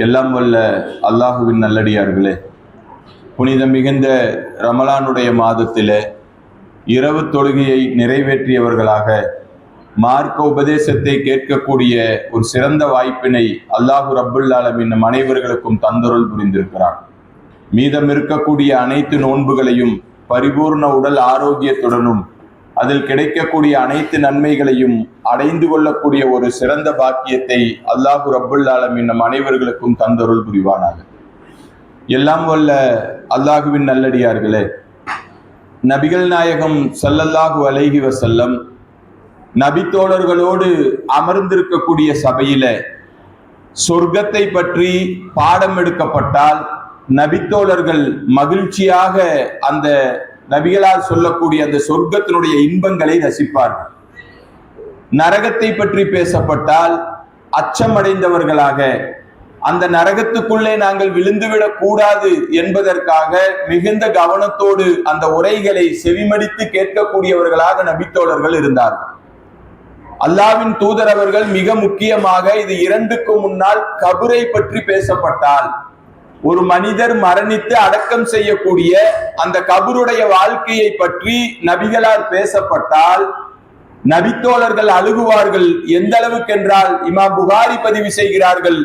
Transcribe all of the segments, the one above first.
எல்லாம் வல்ல அல்லாஹுவின் நல்லடியார்களே, புனிதம் மிகுந்த ரமலானுடைய மாதத்திலே இரவு தொழுகையை நிறைவேற்றியவர்களாக மார்க்க உபதேசத்தை கேட்கக்கூடிய ஒரு சிறந்த வாய்ப்பினை அல்லாஹு ரப்புல் ஆலமீன் நம் அனைவர்களுக்கும் தந்தருள் புரிந்திருக்கிறார். மீதம் இருக்கக்கூடிய அனைத்து நோன்புகளையும் பரிபூர்ண உடல் ஆரோக்கியத்துடனும் அதில் கிடைக்கக்கூடிய அனைத்து நன்மைகளையும் அடைந்து கொள்ளக்கூடிய ஒரு சிறந்த பாக்கியத்தை அல்லாஹு ரப்புல் ஆலமீன் நம் அனைவர்களுக்கும் தந்தருள் புரிவானாக. எல்லாம் வல்ல அல்லாஹுவின் நல்லடியார்களே, நபிகள் நாயகம் ஸல்லல்லாஹு அலைஹி வஸல்லம் நபித்தோழர்களோடு அமர்ந்திருக்கக்கூடிய சபையில சொர்க்கத்தை பற்றி பாடம் எடுக்கப்பட்டால் நபித்தோழர்கள் மகிழ்ச்சியாக அந்த நபிகளால் சொல்லக்கூடிய அந்த சொர்க்கத்தினுடைய இன்பங்களை ரசிப்பார்கள். நரகத்தை பற்றி பேசப்பட்டால் அச்சமடைந்தவர்களாக அந்த நரகத்துக்குள்ளே நாங்கள் விழுந்துவிடக் கூடாது என்பதற்காக மிகுந்த கவனத்தோடு அந்த உரைகளை செவிமடித்து கேட்கக்கூடியவர்களாக நபித்தோழர்கள் இருந்தார்கள். அல்லாவின் தூதர் அவர்கள் மிக முக்கியமாக இது இரண்டுக்கு முன்னால் கபரை பற்றி பேசப்பட்டால், ஒரு மனிதர் மரணித்து அடக்கம் செய்யக்கூடிய அந்த கபருடைய வாழ்க்கையை பற்றி நபிகளால் பேசப்பட்டால் நபித்தோழர்கள் அழுகுவார்கள். எந்த அளவுக்கு என்றால், இமாம் புகாரி பதிவு செய்கிறார்கள்,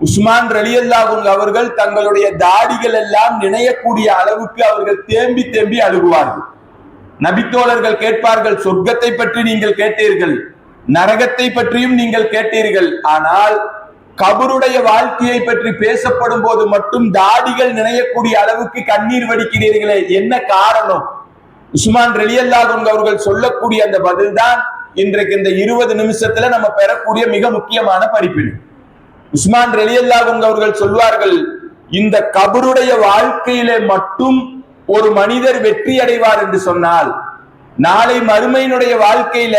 உஸ்மான் ரலியல்லாஹு அன்ஹு அவர்கள் தங்களுடைய தாடிகள் எல்லாம் நினையக்கூடிய அளவுக்கு அவர்கள் தேம்பி தேம்பி அழுகுவார்கள். நபித்தோழர்கள் கேட்பார்கள், சொர்க்கத்தை பற்றி நீங்கள் கேட்டீர்கள், நரகத்தை பற்றியும் நீங்கள் கேட்டீர்கள், ஆனால் கபருடைய வாழ்க்கையை பற்றி பேசப்படும் போது மட்டும் தாடிகள் நினையக்கூடிய அளவுக்கு கண்ணீர் வடிக்கிறீர்களே, என்ன காரணம்? உஸ்மான் ரலியல்லாஹு அன்ஹு அவர்கள் சொல்லக்கூடிய அந்த பதில் தான் இன்றைக்கு இந்த 20 நிமிஷத்துல நம்ம பெறக்கூடிய மிக முக்கியமான படிப்பினை. உஸ்மான் ரலியல்லாஹு அன்ஹு அவர்கள் சொல்வார்கள், இந்த கபருடைய வாழ்க்கையிலே மட்டும் ஒரு மனிதர் வெற்றி அடைவார் என்று சொன்னால், நாளை மறுமையினுடைய வாழ்க்கையில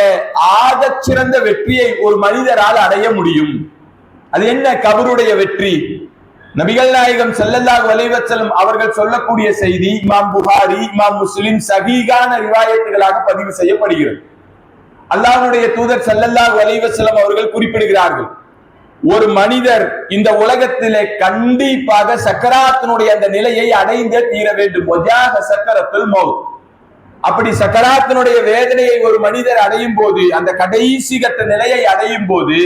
ஆகச் சிறந்த வெற்றியை ஒரு மனிதரால் அடைய முடியும். அது என்ன கபருடைய வெற்றி? நபிகள் நாயகம் ஸல்லல்லாஹு அலைஹி வஸல்லம் அவர்கள் சொல்லக்கூடிய செய்தி இமாம் புகாரி, இமாம் முஸ்லிம் சஹீஹான ரிவாயத்துகளாக பதிவு செய்யப்படுகிறது. அல்லாஹ்வுடைய தூதர் ஸல்லல்லாஹு அலைஹி வஸல்லம் அவர்கள் குறிப்பிடுகிறார்கள், ஒரு மனிதர் இந்த உலகத்திலே கண்டிப்பாக சக்கராத்தினுடைய அந்த நிலையை அடைந்தே தீர வேண்டும். வஜாஹ சக்கரத்துல் மௌத். அப்படி சக்கராத்தினுடைய வேதனையை ஒரு மனிதர் அடையும் போது, அந்த கடைசி கட்ட நிலையை அடையும் போது,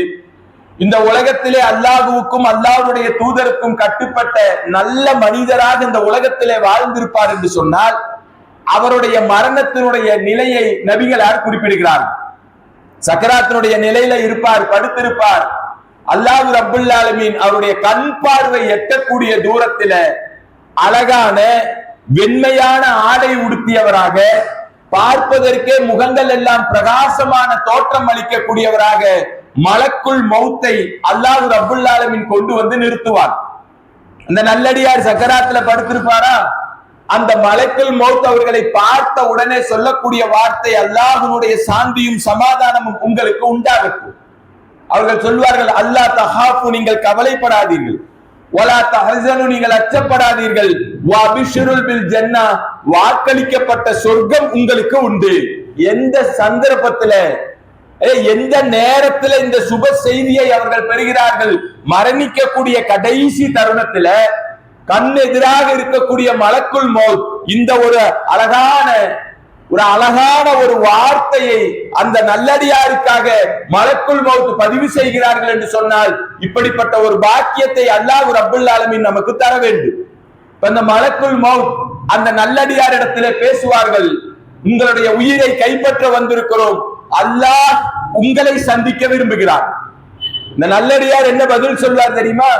இந்த உலகத்திலே அல்லாஹ்வுக்கும் அல்லாஹ்வுடைய தூதருக்கும் கட்டுப்பட்ட நல்ல மனிதராக இந்த உலகத்திலே வாழ்ந்திருப்பார் என்று சொன்னால், அவருடைய மரணத்தினுடைய நிலையை நபிகளார் குறிப்பிடுகிறார். சக்கராத்தினுடைய நிலையில இருப்பார், படுத்திருப்பார். அல்லாஹ் ரப்புல் ஆலமீன் அவருடைய கண் பார்வை எட்டக்கூடிய தூரத்தில அழகான வெண்மையான ஆடை உடுத்தியவராக, பார்ப்பதற்கே முகங்கள் எல்லாம் பிரகாசமான தோற்றம் அளிக்கக்கூடியவராக மலக்குல் மௌத்தை அல்லாஹ் ரப்புல் ஆலமீன் கொண்டு வந்து நிறுத்துவார். அந்த நல்லடியார் சக்கராத்துல படுத்திருப்பாரா, அந்த மலக்குல் மௌத் அவர்களை பார்த்த உடனே சொல்லக்கூடிய வார்த்தை, அல்லாஹ்வுடைய சாந்தியும் சமாதானமும் உங்களுக்கு உண்டாகட்டும். அவர்கள் சொல்வார்கள், அல்லா தஹாஃபு, நீங்கள் கவலைப்படாதீர்கள், வலா தஹஸனு, நீங்கள் அச்சப்படாதீர்கள், வபிஷ்ருல் பில் ஜன்னah, வாக்களிக்கப்பட்ட சொர்க்கம் உங்களுக்கு உண்டு. எந்த சந்தர்ப்பத்துல, எந்த நேரத்துல இந்த சுப செய்தியை அவர்கள் பெறுகிறார்கள்? மரணிக்கக்கூடிய கடைசி தருணத்துல கண் எதிராக இருக்கக்கூடிய மலக்குல் மௌத் இந்த ஒரு அழகான ஒரு வார்த்தையை அந்த நல்லடியாருக்காக மலக்குல் மௌத் பதிவு செய்கிறார்கள் என்று சொன்னால், இப்படிப்பட்ட ஒரு பாக்கியத்தை அல்லாஹ் ரப்புல் ஆலமீன் நமக்கு தர வேண்டும். அந்த மலக்குல் மௌத் அந்த நல்லடியாரிடத்திலே பேசுவார்கள், உங்களுடைய உயிரை கைப்பற்ற வந்திருக்கிறோம், அல்லாஹ் உங்களை சந்திக்க விரும்புகிறார். இந்த நல்லடியார் என்ன பதில் சொல்வார் தெரியுமா?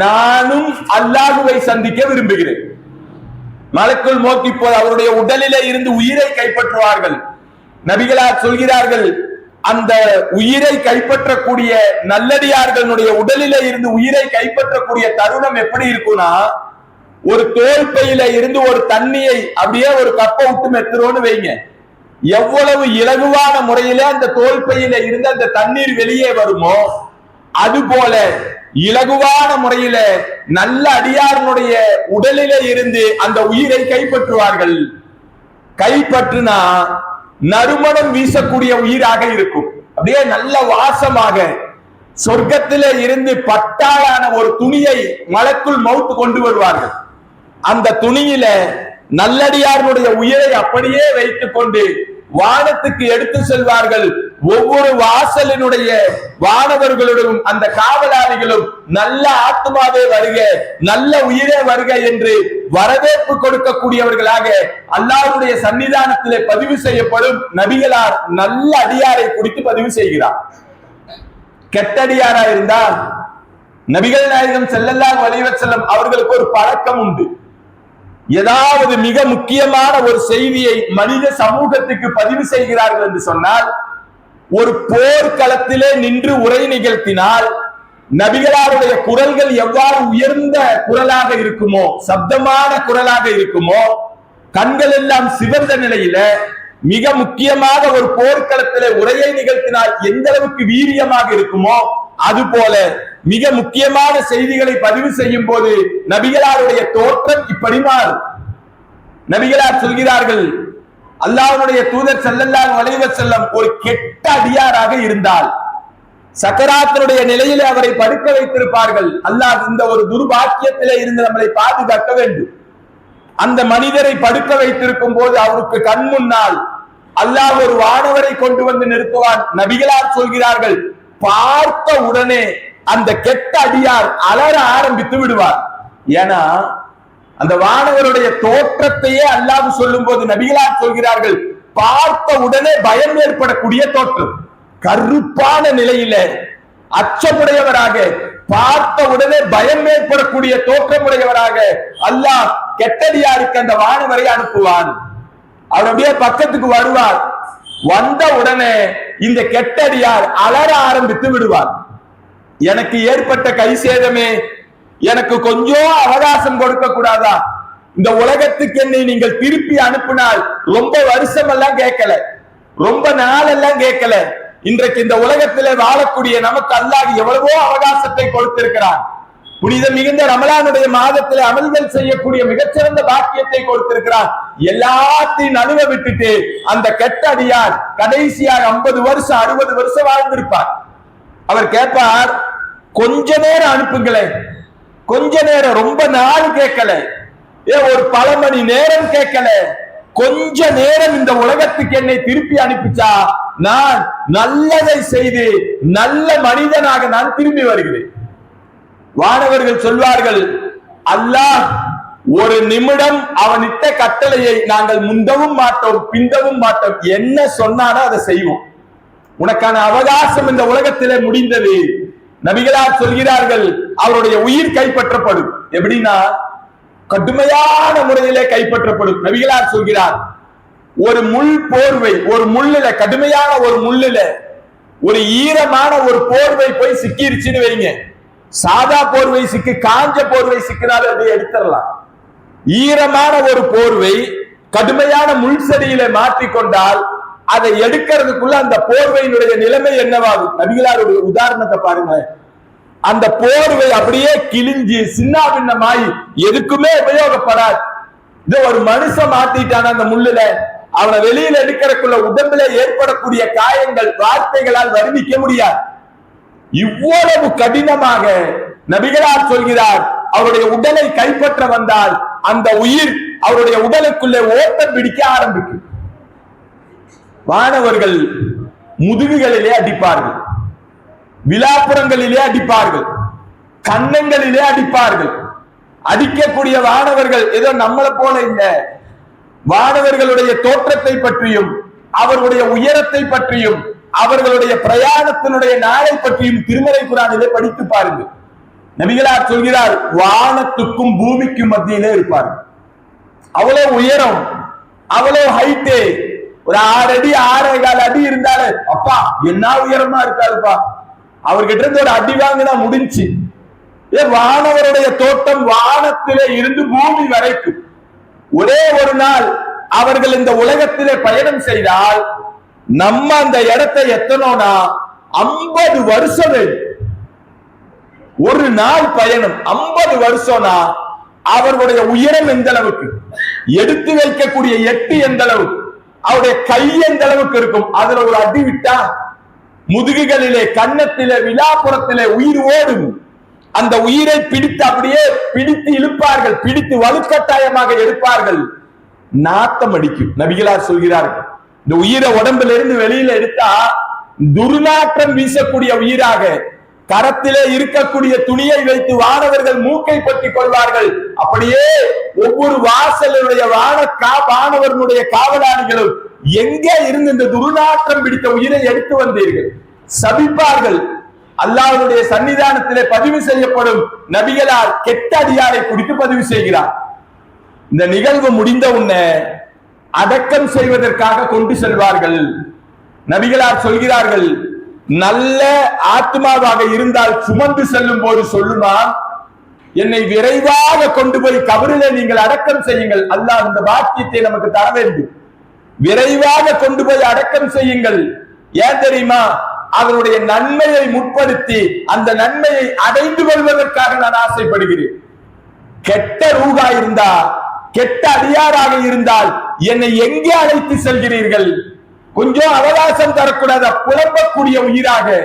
நானும் அல்லாஹ்வை சந்திக்க விரும்புகிறேன். மலக்குல் மௌத் இப்போது அவருடைய உடலிலே இருந்து உயிரை கைப்பற்றுவார்கள். நபிகளார் சொல்கிறார்கள், அந்த உயிரை கைப்பற்றக்கூடிய நல்லடியார்களுடைய உடலிலே இருந்து உயிரை கைப்பற்றக்கூடிய தருணம் எப்படி இருக்கும்னா, ஒரு தோல் பையில இருந்து ஒரு தண்ணியை அப்படியே ஒரு கப்பை விட்டு மெத்துறோன்னு வைங்க, எவ்வளவு இலகுவான முறையில அந்த தோல் பையில இருந்து அந்த தண்ணீர் வெளியே வருமோ, அது போல இலகுவான முறையில நல்ல அடியாரனுடைய உடலிலே இருந்து அந்த உயிரை கைப்பற்றுவார்கள். கைப்பற்றினா நறுமணம் வீசக்கூடிய உயிராக இருக்கும், அப்படியே நல்ல வாசமாக சொர்க்கத்திலே இருந்து பட்டாளான ஒரு துணியை மலக்குள் மௌத் கொண்டு வருவார்கள். அந்த துணியில நல்லடியாருடைய உயிரை அப்படியே வைத்துக் கொண்டு வானத்துக்கு எடுத்து செல்வார்கள். ஒவ்வொரு வாசலினுடைய வானவர்களுடன் அந்த காவலாளிகளும் நல்ல ஆத்மாவே வருக, நல்ல உயிரே வருக என்று வரவேற்பு கொடுக்கக்கூடியவர்களாக அல்லாஹ்வுடைய சன்னிதானத்திலே பதிவு செய்யப்படும். நபிகளார் நல்ல அடியாரை குறித்து பதிவு செய்கிறார். கெட்டடியாரா இருந்தால் நபிகள் நாயகம் ஸல்லல்லாஹு அலைஹி வஸல்லம் அவர்களுக்கு ஒரு பழக்கம் உண்டு. ஏதாவது மிக முக்கியமான ஒரு செய்தியை மனித சமூகத்துக்கு பதிவு செய்கிறார்கள் என்று சொன்னால், ஒரு போர்க்களத்திலே நின்று உரை நிகழ்த்தினால் நபிகளாருடைய குரல்கள் எவ்வாறு உயர்ந்த குரலாக இருக்குமோ, சப்தமான குரலாக இருக்குமோ, கண்கள் எல்லாம் சிவந்த நிலையில மிக முக்கியமாக ஒரு போர்க்களத்திலே உரையை நிகழ்த்தினால் எந்த அளவுக்கு வீரியமாக இருக்குமோ, அது போல மிக முக்கியமான செய்திகளை பதிவு செய்யும் போது நபிகளாருடைய தோற்றம் இப்படி மாறும். நபிகளார் சொல்கிறார்கள், அல்லாஹ்வுடைய தூதர் ஸல்லல்லாஹு அலைஹி வஸல்லம் ஒரு கெட்ட அடியாராக இருந்தால் சக்கராத்தினுடைய நிலையிலே அவரை படுக்க வைத்திருப்பார்கள். அல்லாஹ் இந்த ஒரு துர்பாக்கியத்திலே இருந்து நம்மளை பாதுகாக்க வேண்டும். அந்த மனிதரை படுக்க வைத்திருக்கும் போது அவருக்கு கண் முன்னால் அல்லாஹ் ஒரு வானவரை கொண்டு வந்து நிறுத்துவான். நபிகளார் சொல்கிறார்கள், பார்த்த உடனே அந்த கெட்ட அடியார் அலற ஆரம்பித்து விடுவார். ஏன்னா அந்த வானவருடைய தோற்றத்தையே அல்லாஹ் சொல்லும் போது நபிகளார் சொல்கிறார்கள், பார்த்த உடனே பயம் ஏற்படக்கூடிய தோற்றம், கருப்பான நிலையில அச்சமுடையவராக, பார்த்த உடனே பயம் ஏற்படக்கூடிய தோற்றமுடையவராக அல்லாஹ் கெட்டடியாருக்கு அந்த வானவரை அனுப்புவான். அவர் அப்படியே பக்கத்துக்கு வருவார். வந்த உடனே இந்த கெட்டடியார் அலற ஆரம்பித்து விடுவார். எனக்கு ஏற்பட்ட கை சேதமே, எனக்கு கொஞ்சம் அவகாசம் கொடுக்க கூடாதா? இந்த உலகத்துக்கு என்னை நீங்கள் திருப்பி அனுப்பினால் ரொம்ப வருஷம் எல்லாம் கேட்கல, ரொம்ப நாள் எல்லாம் கேட்கல. இன்றைக்கு இந்த உலகத்திலே வாழக்கூடிய நமக்கு அல்லாஹ் எவ்வளவோ அவகாசத்தை கொடுத்திருக்கிறான். புனித மிகுந்த ரமலானுடைய மாதத்திலே அமல்கள் செய்யக்கூடிய மிகச்சிறந்த பாக்கியத்தை கொடுத்திருக்கிறார். எல்லாத்தையும் நழுவ விட்டுட்டு அந்த கெட்ட அடியார் கடைசியாக 50 வருஷம் 60 வருஷம் வாழ்ந்திருப்பார். அவர் கேட்பார், கொஞ்ச நேரம் அனுப்புங்களேன், கொஞ்ச நேரம், ரொம்ப நாள் கேட்கல, ஒரு பல மணி நேரம் கேட்கல, கொஞ்ச நேரம் இந்த உலகத்துக்கு என்னை திருப்பி அனுப்பிச்சா நான் நல்லதை செய்து நல்ல மனிதனாக நான் திரும்பி வருகிறேன். வானவர்கள் சொல்வார்கள், அல்லாஹ் ஒரு நிமிடம் அவனிட்ட கட்டளையை நாங்கள் முந்தவும் மாட்டோம் பிந்தவும் மாட்டோம், என்ன சொன்னானோ அதை செய்வோம், உனக்கான அவகாசம் இந்த உலகத்திலே முடிந்தது. நபிகளார் சொல்கிறார்கள், அவருடைய உயிர் கைப்பற்றப்படும். எப்படின்னா கடுமையான முறையிலே கைப்பற்றப்படும். நபிகளார் சொல்கிறார், ஒரு முள் போர்வை, ஒரு முள்ளில, கடுமையான ஒரு முள்ளில ஒரு ஈரமான ஒரு போர்வை போய் சிக்கிருச்சுன்னு வைங்க, சாதா போர்வை சிக்கி, காஞ்ச போர்வை சிக்கினாலும் அதை எடுத்துடலாம். ஈரமான ஒரு போர்வை கடுமையான முள் செடியில மாற்றிக்கொண்டால் அதை எடுக்கிறதுக்குள்ள அந்த போர்வையினுடைய நிலைமை என்னவாகும்? நபிகளாருடைய உதாரணத்தை பாருங்க. அந்த போர்வை அப்படியே கிழிஞ்சு சின்னாபின்னமாய் எதுக்குமே உபயோகப்படாது. இது ஒரு மனுஷன் மாத்திட்டான அந்த முள்ளுல, அவனை வெளியில எடுக்கிறதுக்குள்ள உடம்புல ஏற்படக்கூடிய காயங்கள் வார்த்தைகளால் வர்ணிக்க முடியாது. இவ்வளவு கடினமாக நபிகளார் சொல்கிறார், அவருடைய உடலை கைப்பற்ற வந்தால் அந்த உயிர் அவருடைய உடலுக்குள்ளே ஓட்டம் பிடிக்க ஆரம்பிக்கும். வானவர்கள் முதுகுகளிலே அடிப்பார்கள், விழாப்புறங்களிலே அடிப்பார்கள், கன்னங்களிலே அடிப்பார்கள். அடிக்கக்கூடிய வானவர்கள் ஏதோ நம்மளை போல இல்ல. வானவர்களுடைய தோற்றத்தை பற்றியும் அவர்களுடைய உயரத்தை பற்றியும் அவர்களுடைய பிரயாணத்தினுடைய நாளை பற்றியும் திருமறை குர்ஆனிலே படித்து பாருங்கள். நபிகளார் சொல்கிறார், வானத்துக்கும் பூமிக்கும் மத்தியிலே இருப்பார்கள். அவ்வளவு உயரம், அவ்வளவு ஹைட்டு, ஒரு 6 அடி 6.25 அடி இருந்தாலே அப்பா என்ன உயரமா இருக்காருப்பா, அவர்கிட்ட இருந்து ஒரு அடி வாங்கினா முடிஞ்சு. வானவருடைய தோட்டம் வானத்திலே இருந்து பூமி வரைக்கும். ஒரே ஒரு நாள் அவர்கள் இந்த உலகத்திலே பயணம் செய்தால் நம்ம அந்த இடத்தை எத்தனோனா 50 வருஷம் வேண்டும். ஒரு நாள் பயணம் 50 வருஷம்னா அவர்களுடைய உயரம் எந்த அளவுக்கு, எடுத்து வைக்கக்கூடிய எட்டு எந்த அளவுக்கு, அவருடைய கை எந்த அளவுக்கு இருக்கும். அதுல ஒரு அடி விட்டா முதுகுகளிலே, கன்னத்திலே, விழாப்புறத்திலே உயிர் ஓடும். அந்த உயிரை பிடித்து அப்படியே பிடித்து இழுப்பார்கள், பிடித்து வலுக்கட்டாயமாக எடுப்பார்கள். நாத்தம் அடிக்கும். நபிகளார் சொல்கிறார்கள், இந்த உயிரை உடம்புல இருந்து வெளியில எடுத்தா துர்நாற்றம் வீசக்கூடிய உயிராக, கரத்திலே இருக்கக்கூடிய துணியை வைத்து வானவர்கள் மூக்கை பற்றிக் கொள்வார்கள். அப்படியே ஒவ்வொரு வாசலுடைய வானவர்களுடைய காவலாளிகளும் எங்கே இருந்து இந்த துர்நாற்றம் பிடித்த உயிரை எடுத்து வந்தீர்கள் சபிப்பார்கள். அல்லாஹ்வுடைய சன்னிதானத்திலே பதிவு செய்யப்படும். நபிகளார் கெட்ட அடியாரை குறித்து பதிவு செய்கிறார். இந்த நிகழ்வு முடிந்த உடனே அடக்கம் செய்வதற்காக கொண்டு செல்வார்கள். நபிகளார் சொல்கிறார்கள், நல்ல ஆத்மாவாக இருந்தால் சுமந்து செல்லும் போது சொல்லுமா, என்னை விரைவாக கொண்டு போய் கபரிலே நீங்கள் அடக்கம் செய்யுங்கள். அல்லாஹ் இந்த பாக்கியத்தை நமக்கு தர வேண்டும். விரைவாக கொண்டு போய் அடக்கம் செய்யுங்கள். ஏன் தெரியுமா? அவருடைய நன்மையை முற்படுத்தி அந்த நன்மையை அடைந்து கொள்வதற்காக நான் ஆசைப்படுகிறேன். கெட்ட ரூகா இருந்தா, கெட்ட அடியாராக இருந்தால் என்னை எங்கே அழைத்து செல்கிறீர்கள்? கொஞ்சம் அவகாசம் தரக்கூடாத புலம்பக்கூடிய உயிராக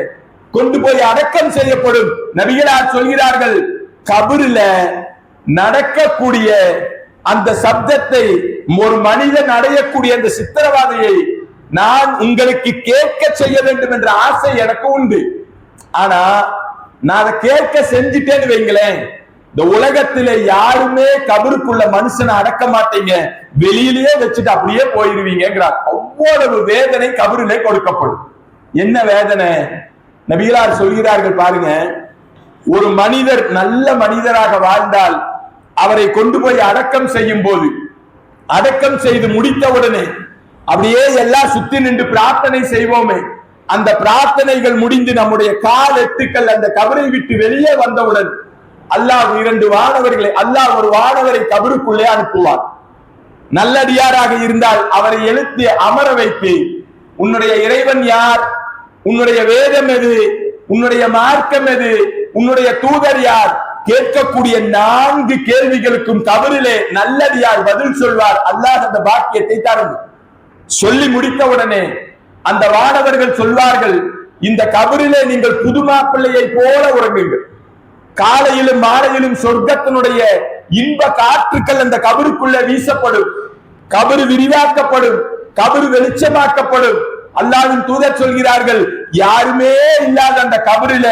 கொண்டு போய் அடக்கம் செய்யப்படும். நபிகளார் சொல்கிறார்கள், கபரில நடக்கக்கூடிய அந்த சப்தத்தை, ஒரு மனிதன் அடையக்கூடிய அந்த சித்திரவாதையை நான் உங்களுக்கு கேட்க செய்ய வேண்டும் என்ற ஆசை எனக்கு உண்டு. ஆனா நான் அதை கேட்க செஞ்சுட்டேன்னு வைங்களேன், இந்த உலகத்திலே யாருமே கபருக்குள்ள மனுஷனை அடக்க மாட்டீங்க, வெளியிலேயே வச்சுட்டு அப்படியே போயிருவீங்கிறார். அவ்வளவு வேதனை கபரிலே கொடுக்கப்படும். என்ன வேதனை? நபிகளார் சொல்கிறார்கள் பாருங்க, ஒரு மனிதர் நல்ல மனிதராக வாழ்ந்தால் அவரை கொண்டு போய் அடக்கம் செய்யும் போது, அடக்கம் செய்து முடித்தவுடனே அப்படியே எல்லாம் சுத்தி நின்று பிரார்த்தனை செய்வோமே, அந்த பிரார்த்தனைகள் முடிந்து நம்முடைய கால் எட்டுக்கள் அந்த கபரை விட்டு வெளியே வந்தவுடன் அல்லாஹ் இரண்டு வானவர்களை, அல்லாஹ் ஒரு வானவரை கபருக்குள்ளே அனுப்புவார். நல்லடியாராக இருந்தால் அவரை எழுத்து அமர வைத்து, உன்னுடைய இறைவன் யார், உன்னுடைய வேதம் எது, உன்னுடைய மார்க்கம் எது, உன்னுடைய தூதர் யார், கேட்கக்கூடிய 4 கேள்விகளுக்கும் கபரிலே நல்லடியார் பதில் சொல்வார். அல்லாஹ் அந்த பாக்கியத்தை தரும். சொல்லி முடித்த உடனே அந்த வானவர்கள் சொல்வார்கள், இந்த கபரிலே நீங்கள் புது மாப்பிள்ளையை போல உறங்குங்கள். காலையிலும் மாலையிலும் சொர்க்கத்தினுடைய இன்ப காற்றுக்கள் அந்த கபருக்குள்ள வீசப்படும். கபரு விரிவாக்கப்படும், கபரு வெளிச்சமாக்கப்படும். அல்லாஹ்வின் தூதர் சொல்கிறார்கள், யாருமே இல்லாத அந்த கபரில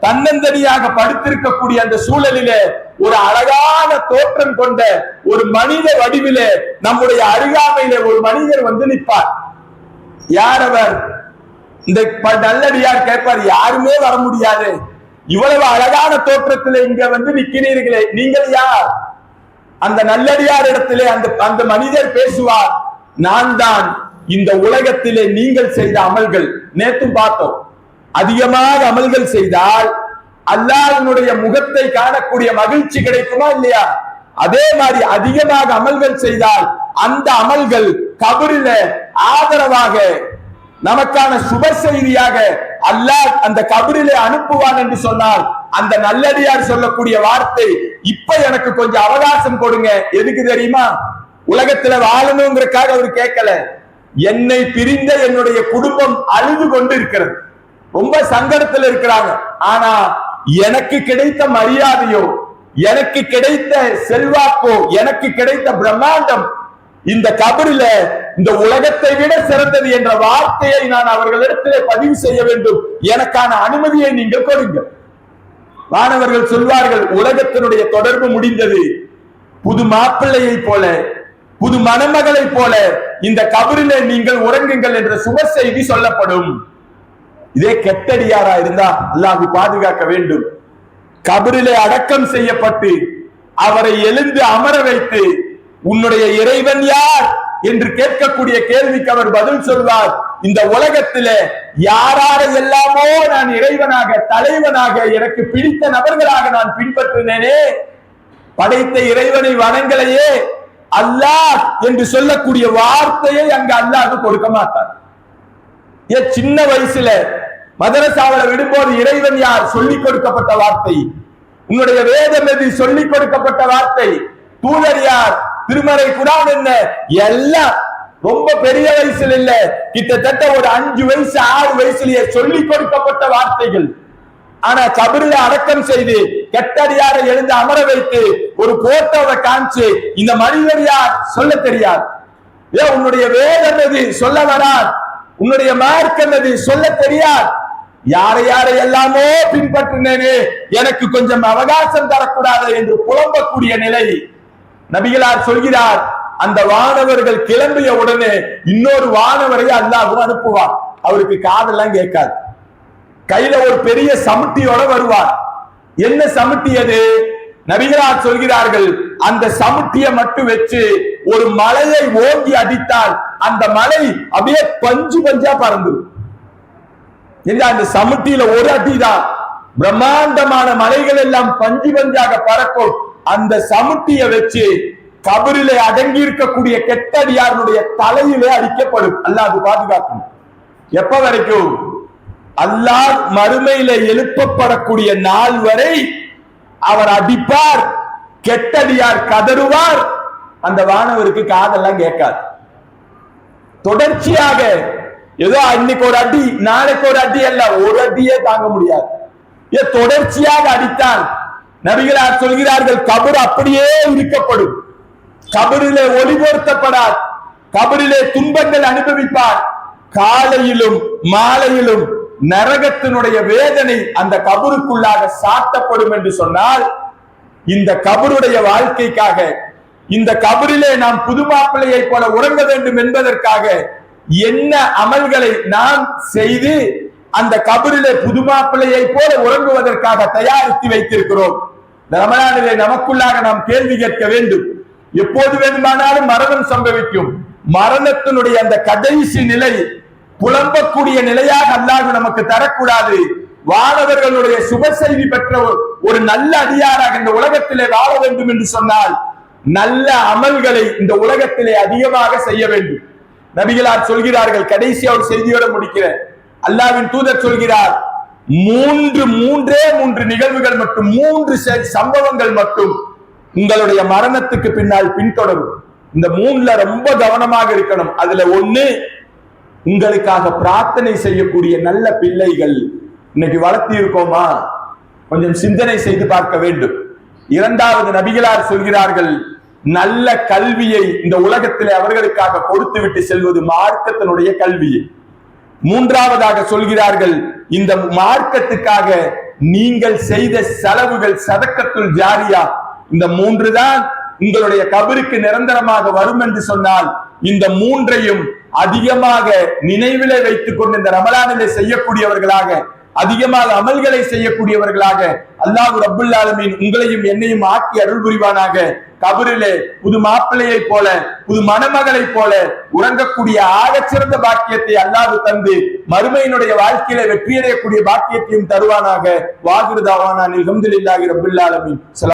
தன்னந்தனியாக படுத்திருக்கக்கூடிய அந்த சூழலிலே ஒரு அழகான தோற்றம் கொண்ட ஒரு மனித வடிவிலே நம்முடைய அருகாமையிலே ஒரு மனிதர் வந்து நிற்பார். யார் அவர்? இந்த நல்லடியார் கேட்பார், யாருமே வர முடியாது, இவ்வளவு அழகான தோற்றத்திலே இங்க வந்து நிற்கிறீர்களே, நீங்கள் யார்? அந்த நல்லடியார் இடத்திலே அந்த மனிதர் பேசுவார், நான் தான் இந்த உலகத்திலே நீங்கள் செய்த அமல்கள். நேற்றும் பார்த்தோம், அதிகமாக அமல்கள் செய்தால் அல்லாஹ்வுடைய முகத்தை காணக்கூடிய மகிழ்ச்சி கிடைக்குமா இல்லையா? அதே மாதிரி அதிகமாக அமல்கள் செய்தால் அந்த அமல்கள் கபரில ஆதரவாக நமக்கான சுப செய்தியாக அல்லாஹ் அந்த கபரிலே அனுப்புவான் என்று சொன்னால், அந்த நல்லடியார் சொல்லக்கூடிய வார்த்தை, இப்ப எனக்கு கொஞ்சம் அவகாசம் கொடுங்க. எதுக்கு தெரியுமா? உலகத்துல வாழணுங்கிறதுக்காக அவர் கேட்கல, என்னை பிரிந்த என்னுடைய குடும்பம் அழுது கொண்டு இருக்கிறது, ரொம்ப சங்கடத்தில் இருக்கிறாங்க. ஆனா எனக்கு கிடைத்த மரியாதையோ, எனக்கு கிடைத்த செல்வாக்கோ, எனக்கு கிடைத்த பிரம்மாண்டம் இந்த கபரில இந்த உலகத்தை விட சிறந்தது என்ற வார்த்தையை நான் அவர்களிடத்திலே பதிவு செய்ய வேண்டும். எனக்கான அனுமதியை நீங்கள் கொடுங்க. வானவர்கள் சொல்வார்கள், உலகத்தினுடைய தொடர்பு முடிந்தது. புது மாப்பிள்ளையை போல, புது மணமகளை போல இந்த கபரிலே நீங்கள் உறங்குங்கள் என்ற சுப செய்தி சொல்லப்படும். இதே கெட்டடியாரா இருந்தா அல்லாஹ் பாதுகாக்க வேண்டும். கபரிலே அடக்கம் செய்யப்பட்டு அவரை எழுந்து அமர வைத்து, உன்னுடைய இறைவன் யார் என்று கேட்கக்கூடிய கேள்விக்கு அவர் பதில் சொல்வார், இந்த உலகத்திலே யாராரை எல்லாமோ நான் இறைவனாக, தலைவனாக, எனக்கு பிடித்த நபர்களாக நான் பின்பற்றினேனே, படைத்த இறைவனை வணங்கலையே, அல்லாஹ் என்று சொல்லக்கூடிய வார்த்தையை அங்கு அல்லாஹ் கொடுக்க மாட்டார். சின்ன வயசுல மதரசாவில விடும்போது இறைவன் யார் சொல்லிக் கொடுக்கப்பட்ட வார்த்தை, உன்னுடைய வேதம் எது சொல்லிக் கொடுக்கப்பட்ட வார்த்தை, தூதர் யார், திருமறை குர்ஆன் என்ன, எல்லாம் ரொம்ப பெரிய வயசுல இல்ல, கிட்டத்தட்ட ஒரு 5 வயசு 6 வயசுலயே சொல்லிக் கொடுக்கப்பட்ட வார்த்தைகள். ஆனா கபரில அடக்கம் செய்து கெட்டடியாரை எழுந்து அமர வைத்து ஒரு போட்டோவை காமிச்சு இந்த மனிதர் யார் சொல்ல தெரியாது. ஏன் உன்னுடைய வேதம் எது சொல்ல வரார், உன்னுடைய மார்க்கம் எது சொல்ல தெரியாது. யாரை யாரை எல்லாமோ பின்பற்றினேனே, எனக்கு கொஞ்சம் அவகாசம் தரக்கூடாது என்று புலம்பக்கூடிய நிலை. நபிகளார் சொல்கிறார், அந்த வானவர்கள் கிளம்பிய உடனே இன்னொரு வானவரை அல்லாஹ் அனுப்புவார். அவருக்கு காதெல்லாம் கேட்காது, கையில ஒரு பெரிய சமுட்டியோட வருவார். என்ன சமுட்டி அது? நபிகளார் சொல்கிறார்கள், அந்த சமுட்டியை மட்டும் வச்சு ஒரு மலையை ஓங்கி அடித்தால் அந்த மலை அப்படியே பஞ்சு பஞ்சா பறந்துடும். அந்த சமுட்டியில ஒரு அடிதான் பிரம்மாண்டமான மலைகள் எல்லாம் பஞ்சு பஞ்சாக பறக்கும். அந்த சமுட்டியை வச்சு கபரிலே அடங்கி இருக்கக்கூடிய கெட்டடியாருடைய தலையிலே அடிக்கப்படும். அல்லாஹ் பாதுகாக்கும். எப்ப வரைக்கும்? அல்லாஹ் மறுமையில எழுப்பப்படக்கூடிய நாள் வரை அவர் அடிப்பார், கெட்டடியார் கதறுவார். அந்த வானவருக்கு காதெல்லாம் கேட்காது. தொடர்ச்சியாக ஏதோ இன்னைக்கு ஒரு அடி நாளைக்கு ஒரு அடி அல்ல, ஒரு அடியே தாங்க முடியாது. தொடர்ச்சியாக அடித்தால் நபிகளார் சொல்கிறார்கள், கபர் அப்படியே இருக்கப்படும், கபரிலே ஒளிபொருத்தப்படார், கபரிலே துன்பங்கள் அனுபவிப்பார். காலையிலும் மாலையிலும் நரகத்தினுடைய வேதனை அந்த கபருக்குள்ளாக சாட்டப்படும் என்று சொன்னால், இந்த கபருடைய வாழ்க்கைக்காக, இந்த கபரிலே நாம் புது மாப்பிள்ளையை போல உறங்க வேண்டும் என்பதற்காக என்ன அமல்களை நாம் செய்து அந்த கபரிலே புது மாப்பிள்ளையை போல உறங்குவதற்காக தயாரித்து வைத்திருக்கிறோம். ரமலானிலே நமக்குள்ளாக நாம் கேள்வி கேட்க வேண்டும். எப்போது வேண்டுமானாலும் மரணம் சம்பவிக்கும். மரணத்தினுடைய அந்த கடைசி நிலை புலம்பக்கூடிய நிலையாக அல்லாஹ் நமக்கு தரக்கூடாது. வானவர்களுடைய சுப செய்தி பெற்ற ஒரு நல்ல அடியாராக இந்த உலகத்திலே வாழ வேண்டும் என்று சொன்னால் நல்ல அமல்களை இந்த உலகத்திலே அதிகமாக செய்ய வேண்டும். நபிகளார் சொல்கிறார்கள், கடைசி ஒரு செய்தியோட முடிக்கிறேன். அல்லாஹ்வின் தூதர் சொல்கிறார், மூன்றே நிகழ்வுகள் மட்டும், 3 சம்பவங்கள் மட்டும் உங்களுடைய மரணத்துக்கு பின்னால் பின்தொடரும். இந்த 3ல ரொம்ப கவனமாக இருக்கணும். அதுல 1, உங்களுக்காக பிரார்த்தனை செய்யக்கூடிய நல்ல பிள்ளைகள் இன்னைக்கு வளர்த்தி இருக்கோமா? கொஞ்சம் சிந்தனை செய்து பார்க்க வேண்டும். 2வது, நபிகளார் சொல்கிறார்கள், நல்ல கல்வியை இந்த உலகத்திலே அவர்களுக்காக கொடுத்து விட்டு செல்வது மார்க்கத்தினுடைய கல்வியை. 3வதாக சொல்கிறார்கள், இந்த மார்க்கத்துக்காக நீங்கள் செய்த செலவுகள் சதக்கத்துல் ஜாரியா. இந்த 3 தான் உங்களுடைய கபருக்கு நிரந்தரமாக வரும் என்று சொன்னால், இந்த 3ஐயும் அதிகமாக நினைவிலே வைத்துக் கொண்டு இந்த ரமலானிலே செய்யக்கூடியவர்களாக, அதிகமாக அமல்களை செய்யக்கூடியவர்களாக அல்லாஹ் ரப்புல் ஆலமீன் உங்களையும் என்னையும் ஆக்கி அருள் புரிவானாக. கபரிலே புது மாப்பிள்ளையை போல, புது மணமகளை போல உறங்கக்கூடிய ஆகச்சிறந்த பாக்கியத்தை அல்லாஹ் தந்து மறுமையினுடைய வாழ்க்கையில வெற்றியடையக்கூடிய பாக்கியத்தையும் தருவானாக. வாகிரு தாவானா அல்ஹம்துலில்லாஹி ரப்பில் ஆலமீன்.